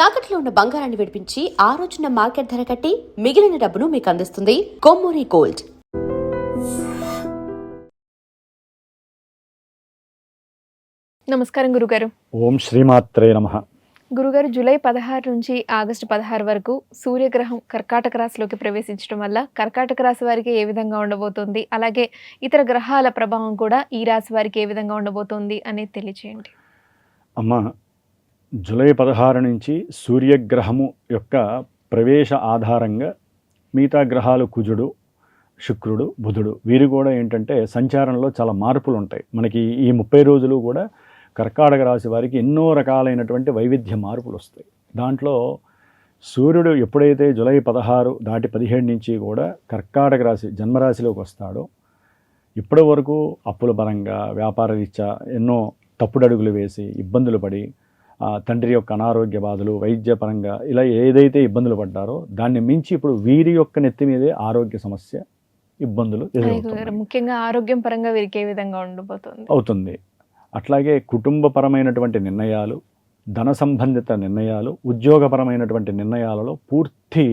తాకట్లో ఉన్న బంగారాన్ని విడిపించి ఆ రోజున మార్కెట్ ధర కట్టి మిగిలిన డబ్బును మీకు అందిస్తుంది కొమ్మూరి గోల్డ్. నమస్కారం గురుగారు. ఓం శ్రీమాత్రే నమః. గురుగారు, జూలై 16 నుంచి ఆగస్టు 16 వరకు సూర్యగ్రహం కర్కాటక రాశిలోకి ప్రవేశించడం వల్ల కర్కాటక రాశి వారికి ఏ విధంగా ఉండబోతోంది, అలాగే ఇతర గ్రహాల ప్రభావం కూడా ఈ రాశి వారికి ఏ విధంగా ఉండబోతోంది అనేది తెలియచేయండి. అమ్మ, జూలై 16 నుంచి సూర్యగ్రహము యొక్క ప్రవేశ ఆధారంగా మిగతా గ్రహాలు కుజుడు, శుక్రుడు, బుధుడు వీరు కూడా ఏంటంటే సంచారంలో చాలా మార్పులు ఉంటాయి. మనకి ఈ 30 రోజులు కూడా కర్కాటక రాశి వారికి ఎన్నో రకాలైనటువంటి వైవిధ్య మార్పులు వస్తాయి. దాంట్లో సూర్యుడు ఎప్పుడైతే జూలై 16 దాటి 17 నుంచి కూడా కర్కాటక రాశి జన్మరాశిలోకి వస్తాడో ఇప్పటి వరకు అప్పుల పరంగా వ్యాపార రీత్యా ఎన్నో తప్పుడడుగులు వేసి ఇబ్బందులు పడి తండ్రి యొక్క అనారోగ్య బాధలు, వైద్యపరంగా ఇలా ఏదైతే ఇబ్బందులు పడ్డారో దాన్ని మించి ఇప్పుడు వీరి యొక్క నెత్తి మీదే ఆరోగ్య సమస్య, ఇబ్బందులు ముఖ్యంగా ఆరోగ్యం పరంగా వీరికి ఏ విధంగా ఉండబోతుంది అవుతుంది. అట్లాగే కుటుంబపరమైనటువంటి నిర్ణయాలు, ధన సంబంధిత నిర్ణయాలు, ఉద్యోగపరమైనటువంటి నిర్ణయాలలో పూర్తి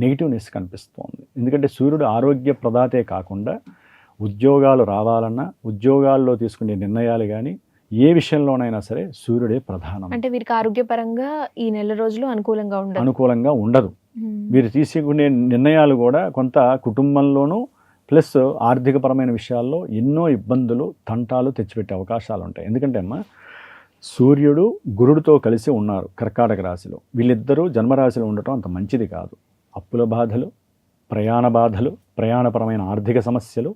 నెగిటివ్నెస్ కనిపిస్తోంది. ఎందుకంటే సూర్యుడు ఆరోగ్య ప్రదాతే కాకుండా ఉద్యోగాలు రావాలన్నా ఉద్యోగాల్లో తీసుకునే నిర్ణయాలు కానీ ఏ విషయంలోనైనా సరే సూర్యుడే ప్రధానం. అంటే వీరికి ఆరోగ్యపరంగా ఈ నెల రోజులు అనుకూలంగా ఉండదు. వీరు తీసుకునే నిర్ణయాలు కూడా కొంత కుటుంబంలోనూ ప్లస్ ఆర్థికపరమైన విషయాల్లో ఎన్నో ఇబ్బందులు, తంటాలు తెచ్చిపెట్టే అవకాశాలు ఉంటాయి. ఎందుకంటే అమ్మ, సూర్యుడు గురుడితో కలిసి ఉన్నారు కర్కాటక రాశిలో. వీళ్ళిద్దరూ జన్మరాశిలో ఉండటం అంత మంచిది కాదు. అప్పుల బాధలు, ప్రయాణ బాధలు, ప్రయాణపరమైన ఆర్థిక సమస్యలు,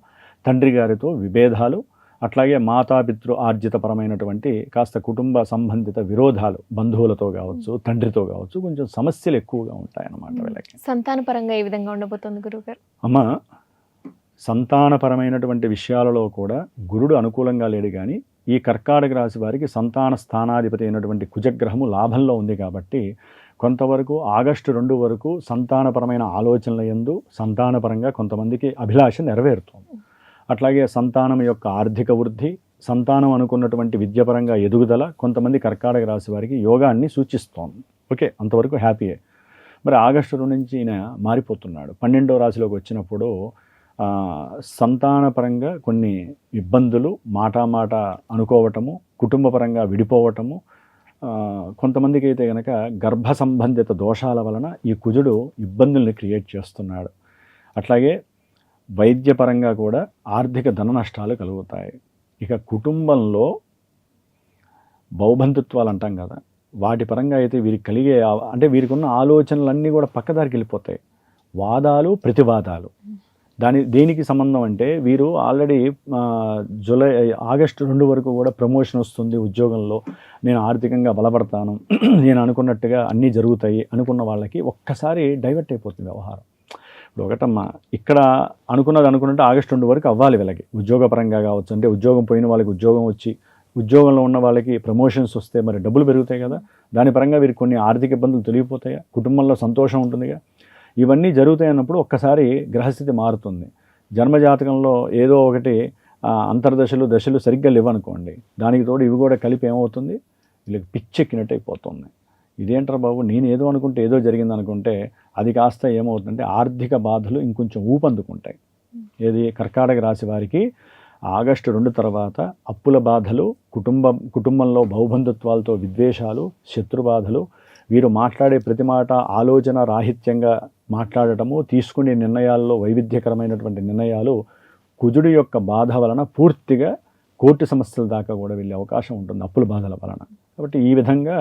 తండ్రి గారితో విభేదాలు, అట్లాగే మాతాపితృ ఆర్జితపరమైనటువంటి కాస్త కుటుంబ సంబంధిత విరోధాలు, బంధువులతో కావచ్చు, తండ్రితో కావచ్చు, కొంచెం సమస్యలు ఎక్కువగా ఉంటాయన్నమాట వీళ్ళకి. సంతానపరంగా ఏ విధంగా ఉండబోతుంది గురువుగారు? అమ్మ, సంతానపరమైనటువంటి విషయాలలో కూడా గురుడు అనుకూలంగా లేడు. కానీ ఈ కర్కాటక రాశి వారికి సంతాన స్థానాధిపతి అయినటువంటి కుజగ్రహము లాభంలో ఉంది కాబట్టి కొంతవరకు ఆగస్టు 2 వరకు సంతానపరమైన ఆలోచనల యందు సంతానపరంగా కొంతమందికి అభిలాష నెరవేరుతుంది. అట్లాగే సంతానం యొక్క ఆర్థిక వృద్ధి, సంతానం అనుకున్నటువంటి విద్యాపరంగా ఎదుగుదల కొంతమంది కర్కాటక రాశి వారికి యోగాన్ని సూచిస్తోంది. ఓకే, అంతవరకు హ్యాపీయే. మరి ఆగస్టు 2 నుంచి ఈయన మారిపోతున్నాడు. 12వ రాశిలోకి వచ్చినప్పుడు సంతానపరంగా కొన్ని ఇబ్బందులు, మాట అనుకోవటము, కుటుంబపరంగా విడిపోవటము, కొంతమందికి అయితే కనుక గర్భ సంబంధిత దోషాల వలన ఈ కుజుడు ఇబ్బందుల్ని క్రియేట్ చేస్తున్నాడు. అట్లాగే వైద్యపరంగా కూడా ఆర్థిక ధన నష్టాలు కలుగుతాయి. ఇక కుటుంబంలో బౌబంధుత్వాలు అంటాం కదా, వాటి పరంగా అయితే వీరికి కలిగే అంటే వీరికి ఉన్న ఆలోచనలన్నీ కూడా పక్కదారికి వెళ్ళిపోతాయి. వాదాలు, ప్రతివాదాలు. దేనికి సంబంధం అంటే వీరు ఆల్రెడీ ఆగస్టు 2 వరకు కూడా ప్రమోషన్ వస్తుంది ఉద్యోగంలో, నేను ఆర్థికంగా బలపడతాను, నేను అనుకున్నట్టుగా అన్నీ జరుగుతాయి అనుకున్న వాళ్ళకి ఒక్కసారి డైవర్ట్ అయిపోతుంది వ్యవహారం. ఇప్పుడు ఒకటమ్మా, ఇక్కడ అనుకున్నట్టు ఆగస్టు 2 వరకు అవ్వాలి వీళ్ళకి, ఉద్యోగపరంగా కావచ్చు. అంటే ఉద్యోగం పోయిన వాళ్ళకి ఉద్యోగం వచ్చి, ఉద్యోగంలో ఉన్న వాళ్ళకి ప్రమోషన్స్ వస్తే మరి డబ్బులు పెరుగుతాయి కదా, దాని పరంగా వీరికి కొన్ని ఆర్థిక ఇబ్బందులు తొలగిపోతాయా, కుటుంబంలో సంతోషం ఉంటుందిగా. ఇవన్నీ జరుగుతాయి అన్నప్పుడు ఒక్కసారి గ్రహస్థితి మారుతుంది. జన్మజాతకంలో ఏదో ఒకటి దశలు సరిగ్గా లేవనుకోండి, దానికి తోడు ఇవి కూడా కలిపి ఏమవుతుంది, వీళ్ళకి పిచ్చెక్కినట్టు అయిపోతుంది. ఇదేంటారు బాబు, నేను ఏదో అనుకుంటే ఏదో జరిగింది అనుకుంటే అది కాస్త ఏమవుతుందంటే ఆర్థిక బాధలు ఇంకొంచెం ఊపందుకుంటాయి. ఏది కర్కాటక రాశి వారికి ఆగస్టు 2 తర్వాత అప్పుల బాధలు, కుటుంబంలో బహుబంధుత్వాలతో విద్వేషాలు, శత్రుబాధలు, వీరు మాట్లాడే ప్రతి మాట ఆలోచన రాహిత్యంగా మాట్లాడటము, తీసుకునే నిర్ణయాల్లో వైవిధ్యకరమైనటువంటి నిర్ణయాలు కుజుడి యొక్క బాధ వలన పూర్తిగా కోర్టు సమస్యల దాకా కూడా వెళ్ళే అవకాశం ఉంటుంది అప్పుల బాధల వలన. కాబట్టి ఈ విధంగా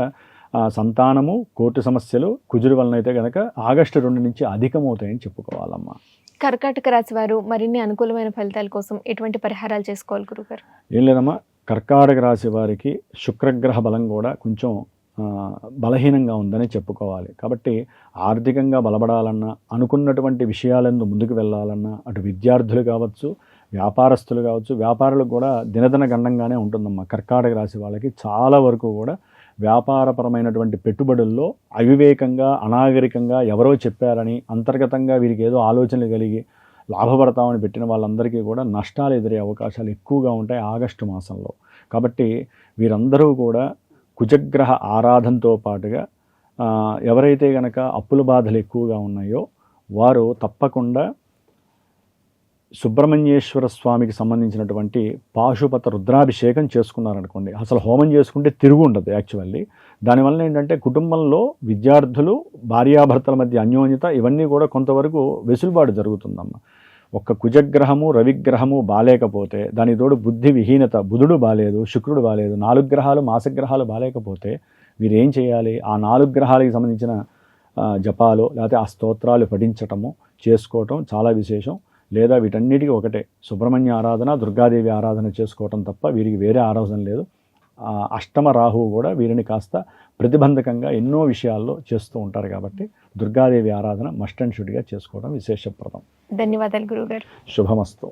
సంతానము, కోర్టు సమస్యలు కుజుడి వలన అయితే కనుక ఆగస్టు 2 నుంచి అధికమవుతాయని చెప్పుకోవాలమ్మా. కర్కాటక రాశి వారు మరిన్ని అనుకూలమైన ఫలితాల కోసం ఎటువంటి పరిహారాలు చేసుకోవాలి గురుగారు? ఏం లేదమ్మా, కర్కాటక రాశి వారికి శుక్రగ్రహ బలం కూడా కొంచెం బలహీనంగా ఉందని చెప్పుకోవాలి. కాబట్టి ఆర్థికంగా బలపడాలన్నా, అనుకున్నటువంటి విషయాలందు ముందుకు వెళ్ళాలన్నా, అటు విద్యార్థులు కావచ్చు, వ్యాపారస్తులు కావచ్చు, వ్యాపారులకు కూడా దినదిన గండంగానే ఉంటుందమ్మా. కర్కాటక రాశి వాళ్ళకి చాలా వరకు కూడా వ్యాపారపరమైనటువంటి పెట్టుబడుల్లో అవివేకంగా, అనాగరికంగా ఎవరో చెప్పారని అంతర్గతంగా వీరికి ఏదో ఆలోచనలు కలిగి లాభపడతామని పెట్టిన వాళ్ళందరికీ కూడా నష్టాలు ఎదురే అవకాశాలు ఎక్కువగా ఉంటాయి ఆగస్టు మాసంలో. కాబట్టి వీరందరూ కూడా కుజగ్రహ ఆరాధనతో పాటుగా ఎవరైతే కనుక అప్పుల బాధలు ఎక్కువగా ఉన్నాయో వారు తప్పకుండా సుబ్రహ్మణ్యేశ్వర స్వామికి సంబంధించినటువంటి పాశుపత రుద్రాభిషేకం చేసుకున్నారనుకోండి, అసలు హోమం చేసుకుంటే తిరుగు ఉండదు యాక్చువల్లీ. దానివల్ల ఏంటంటే కుటుంబంలో విద్యార్థులు, భార్యాభర్తల మధ్య అన్యోన్యత ఇవన్నీ కూడా కొంతవరకు వెసులుబాటు జరుగుతుందమ్మ. ఒక్క కుజగ్రహము రవిగ్రహము బాలేకపోతే, దానికి తోడు బుద్ధి విహీనత, బుధుడు బాలేదు, శుక్రుడు బాలేదు, 4 గ్రహాలు మాసగ్రహాలు బాలేకపోతే వీరేం చేయాలి? ఆ 4 గ్రహాలకి సంబంధించిన జపాలు లేకపోతే ఆ స్తోత్రాలు పఠించటము చేసుకోవటం చాలా విశేషం. లేదా వీటన్నిటికీ ఒకటే సుబ్రహ్మణ్య ఆరాధన, దుర్గాదేవి ఆరాధన చేసుకోవటం తప్ప వీరికి వేరే ఆరాధన లేదు. అష్టమ రాహువు కూడా వీరిని కాస్త ప్రతిబంధకంగా ఎన్నో విషయాల్లో చేస్తూ ఉంటారు కాబట్టి దుర్గాదేవి ఆరాధన మస్ట్ అండ్ షుడ్గా చేసుకోవడం విశేషప్రదం. ధన్యవాదాలు గురువుగారు. శుభమస్తు.